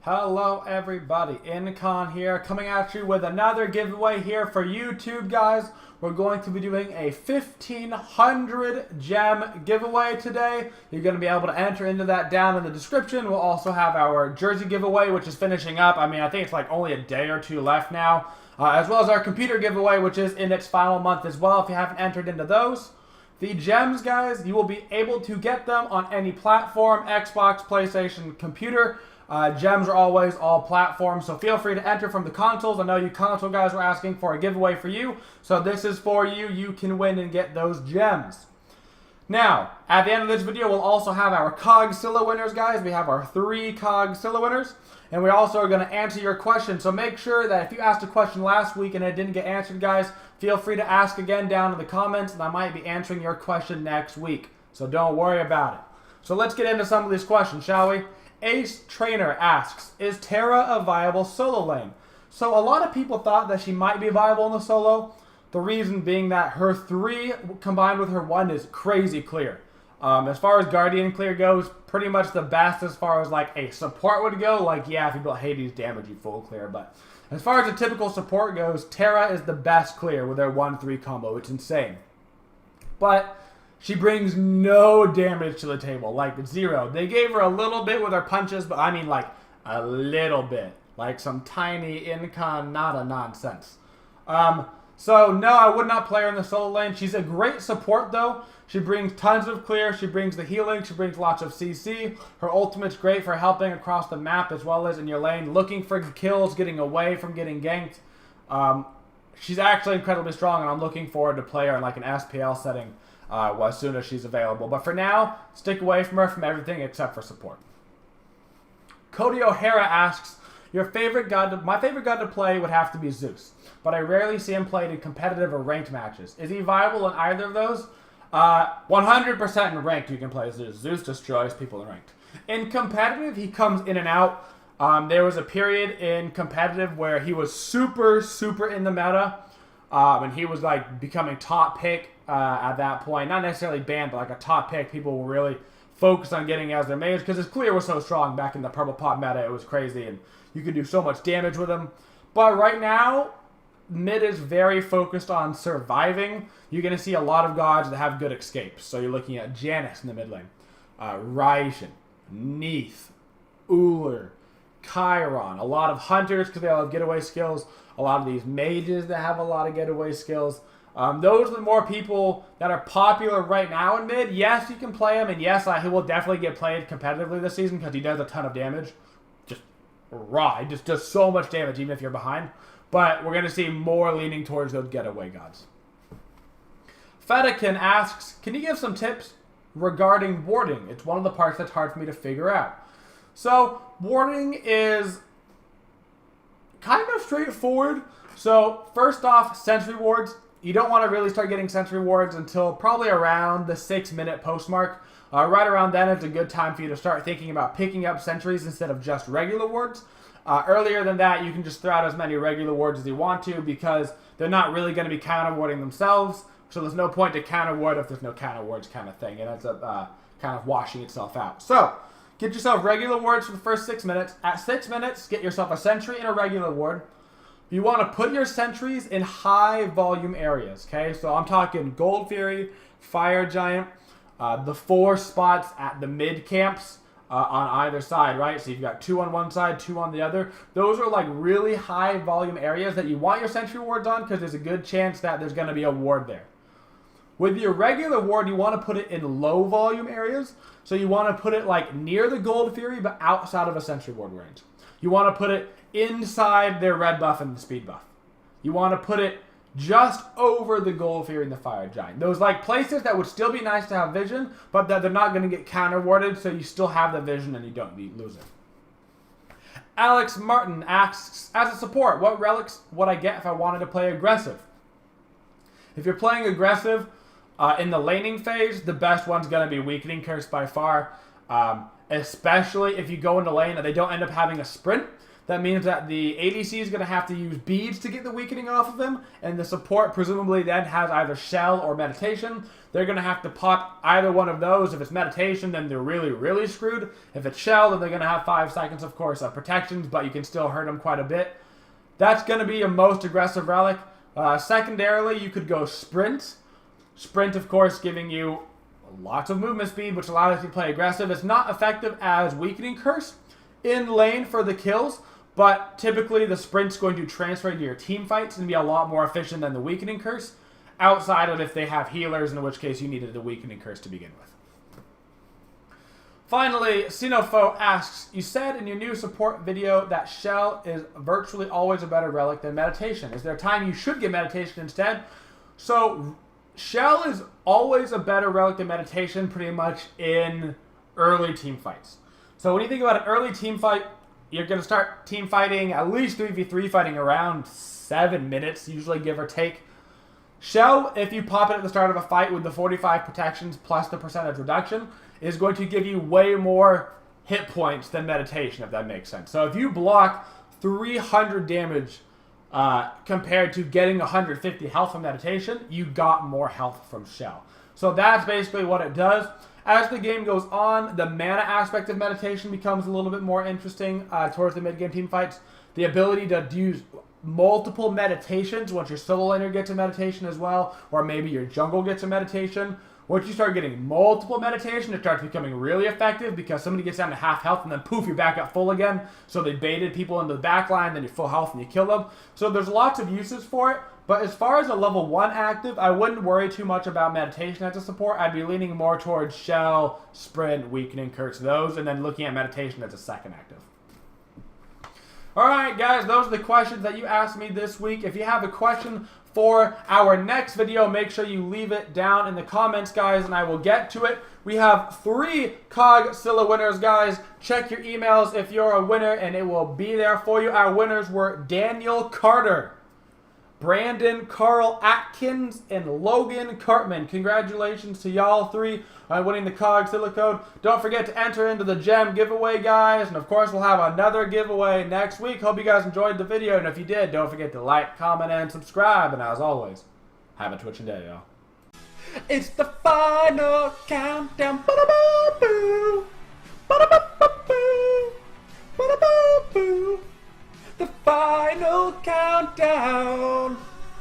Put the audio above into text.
Hello everybody, Incon here, coming at you with another giveaway here for YouTube, guys. We're going to be doing a 1,500 gem giveaway today. You're going to be able to enter into that down in the description. We'll also have our jersey giveaway, which is finishing up. I mean, I think it's like only a day or two left now. As well as our computer giveaway, which is in its final month as well, if you haven't entered into those. The gems, guys, you will be able to get them on any platform, Xbox, PlayStation, computer. Gems are always all platforms, so feel free to enter from the consoles. I know you console guys were asking for a giveaway for you, so this is for you. You can win and get those gems. Now, at the end of this video, we'll also have our COG SCYLLA winners, guys. We have our 3 COG SCYLLA winners, and we also are going to answer your question. So make sure that if you asked a question last week and it didn't get answered, guys, feel free to ask again down in the comments, and I might be answering your question next week. So don't worry about it. So let's get into some of these questions, shall we? Ace Trainer asks, is Tara a viable solo lane? So a lot of people thought that she might be viable in the solo. The reason being that her 3 combined with her 1 is crazy clear. As far as Guardian clear goes, pretty much the best as far as like a support would go. Like, yeah, if you built Hades damage, you full clear. But as far as a typical support goes, Tara is the best clear with their 1-3 combo. It's insane. But she brings no damage to the table, like 0. They gave her a little bit with her punches, but I mean like a little bit. Like some tiny Incon nada nonsense. So no, I would not play her in the solo lane. She's a great support though. She brings tons of clear, she brings the healing, she brings lots of CC. Her ultimate's great for helping across the map as well as in your lane, looking for kills, getting away from getting ganked. She's actually incredibly strong, and I'm looking forward to play her in like an SPL setting. As soon as she's available. But for now, stick away from her from everything except for support. Cody O'Hara asks, my favorite god to play would have to be Zeus, but I rarely see him played in competitive or ranked matches. Is he viable in either of those? 100% in ranked you can play Zeus. Zeus destroys people in ranked. In competitive, he comes in and out. There was a period in competitive where he was super in the meta. And he was like becoming top pick at that point. Not necessarily banned, but like a top pick. People were really focused on getting as their mage because his clear was so strong back in the purple pot meta. It was crazy, and you could do so much damage with him. But right now, mid is very focused on surviving. You're going to see a lot of gods that have good escapes. So you're looking at Janus in the mid lane, Raishin, Neith, Uller, Chiron, a lot of hunters because they all have getaway skills. A lot of these mages that have a lot of getaway skills. Those are the more people that are popular right now in mid. Yes, you can play him, and yes, he will definitely get played competitively this season because he does a ton of damage. Just raw. He just does so much damage even if you're behind. But we're going to see more leaning towards those getaway gods. Fedekin asks, can you give some tips regarding warding? It's one of the parts that's hard for me to figure out. So, warding is kind of straightforward. So first off, sentry wards. You don't want to really start getting sentry wards until probably around the 6-minute post mark. Right around then, it's a good time for you to start thinking about picking up sentries instead of just regular wards. Earlier than that, you can just throw out as many regular wards as you want to because they're not really going to be counter warding themselves. So there's no point to counter ward if there's no counter wards kind of thing. It ends up kind of washing itself out. So get yourself regular wards for the first 6 minutes. At 6 minutes, get yourself a sentry and a regular ward. You want to put your sentries in high volume areas, okay? So I'm talking Gold Fury, Fire Giant, the 4 spots at the mid camps on either side, right? So you've got 2 on one side, 2 on the other. Those are like really high volume areas that you want your sentry wards on because there's a good chance that there's going to be a ward there. With your regular ward, you want to put it in low volume areas. So you want to put it like near the Gold Fury, but outside of a sentry ward range. You want to put it inside their red buff and the speed buff. You want to put it just over the Gold Fury and the Fire Giant. Those like places that would still be nice to have vision, but that they're not going to get counter warded, so you still have the vision and you don't lose it. Alex Martin asks, as a support, what relics would I get if I wanted to play aggressive? If you're playing aggressive, in the laning phase, the best one's going to be Weakening Curse by far. Especially if you go into lane and they don't end up having a sprint. That means that the ADC is going to have to use beads to get the weakening off of him, and the support presumably then has either shell or meditation. They're going to have to pop either one of those. If it's meditation, then they're really, really screwed. If it's shell, then they're going to have 5 seconds, of course, of protections, but you can still hurt them quite a bit. That's going to be your most aggressive relic. Secondarily, you could go sprint. Sprint, of course, giving you lots of movement speed, which allows you to play aggressive. It's not effective as weakening curse in lane for the kills, but typically the sprint's going to transfer into your team fights and be a lot more efficient than the weakening curse, outside of if they have healers, in which case you needed the weakening curse to begin with. Finally, Sinofo asks, you said in your new support video that shell is virtually always a better relic than meditation. Is there a time you should get meditation instead? So shell is always a better relic than meditation pretty much in early team fights. So when you think about an early team fight, you're going to start team fighting, at least 3v3 fighting around 7 minutes, usually give or take. Shell, if you pop it at the start of a fight with the 45 protections plus the percentage reduction, is going to give you way more hit points than meditation, if that makes sense. So if you block 300 damage compared to getting 150 health from meditation, you got more health from shell. So that's basically what it does. As the game goes on, the mana aspect of meditation becomes a little bit more interesting towards the mid-game team fights. The ability to use multiple meditations once your solo laner gets a meditation as well, or maybe your jungle gets a meditation. Once you start getting multiple meditation, it starts becoming really effective because somebody gets down to half health and then poof, you're back up full again. So they baited people into the back line, then you're full health and you kill them. So there's lots of uses for it. But as far as a level 1 active, I wouldn't worry too much about meditation as a support. I'd be leaning more towards shell, sprint, weakening, curse, those, and then looking at meditation as a second active. Alright guys, those are the questions that you asked me this week. If you have a question for our next video, make sure you leave it down in the comments, guys, and I will get to it. We have 3 COG SCYLLA winners, guys. Check your emails if you're a winner, and it will be there for you. Our winners were Daniel Carter, Brandon Carl Atkins, and Logan Cartman. Congratulations to y'all 3 on winning the COG SCYLLA code. Don't forget to enter into the gem giveaway, guys. And of course, we'll have another giveaway next week. Hope you guys enjoyed the video. And if you did, don't forget to like, comment, and subscribe. And as always, have a twitching day, y'all. It's the final countdown. Ba-da-ba-boo. Ba-da-ba-ba-boo. Ba-da-ba-boo. The final countdown.